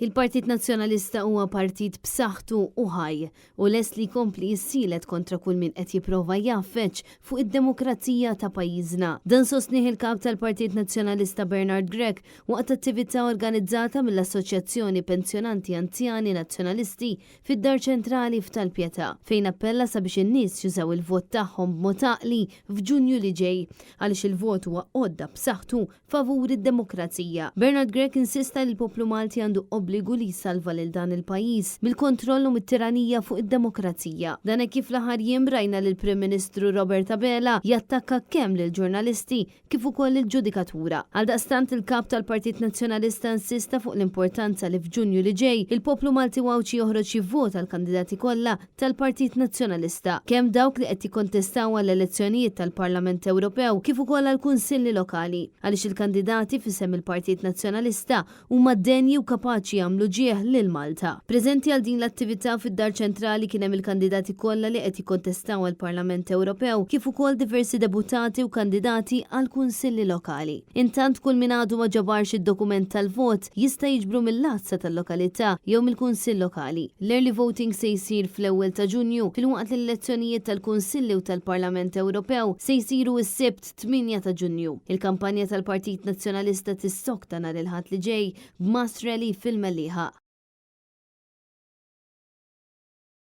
Il-Partit Nazzjonalista huwa partit b'saħħtu u ħaj u lest li jkompli jissielet kontra kull min qed jipprova jaffeċ fuq id-demokrazija ta' pajjiżna. Dan sostnih il-kap tal-Partit Nazzjonalista Bernard Gregg waqt attività organizzata mill-Assoċjazzjoni Pensjonanti Anzjani Nazzjonalisti fid-Dar Ċentrali f'Talpjetà fejn appella sabiex in-nies jużaw il-vot tagħhom b'mod għaqli f'Ġunju li ġej għaliex il-vot huwa għodda b'saħħtu favur id-demokrazija. Bernard Gregg insista li l-poplu Malti għandu obbligu li jsalva lil dan il-pajjiż mill-kontroll u mit-tiranija fuq id-demokrazija. Dan hekk kif l-aħħar jiem rajna lil Prim Ministru Robert Abela jattakka kemm lil ġurnalisti kif ukoll il-ġudikatura. Għaldaqstant il-kap tal-Partit Nazzjonalista insista fuq l-importanza li f'Ġunju li ġej il-poplu Malti wawċi joħroġ jivvota l-kandidati kollha tal-Partit Nazzjonalista, kemm dawk li qed jikkontestaw għall-elezzjonijiet tal-Parlament Ewropew kif ukoll għall-Kunsilli Lokali għaliex il-kandidati fisem il-Partit Nazzjonalista huma denji u kapaċi jagħmlu ġieħ lil Malta. Preżenti għal din l-attività fid-Dar Ċentrali kien hemm il-kandidati kollha li qed jikkontestaw għall-Parlament Ewropew kif ukoll diversi deputati u kandidati għal kunsilli lokali. Intant kull min għadu ma ġabarx id-dokument tal-vot jista' jiġbru mill-lazza tal-lokalità jew mill-kunsill lokali. L-early voting se jsir fl-ewwel ta' Ġunju filwaqt l-elezzjonijiet tal-Kunsilli u tal-Parlament Ewropew se jsiru s-Sibt 8 ta' Ġunju. Il-kampanja tal-Partit Nazzjonalista tissokta nhar il-Ħadd li ġej b'mass rally fil-Mellieħa.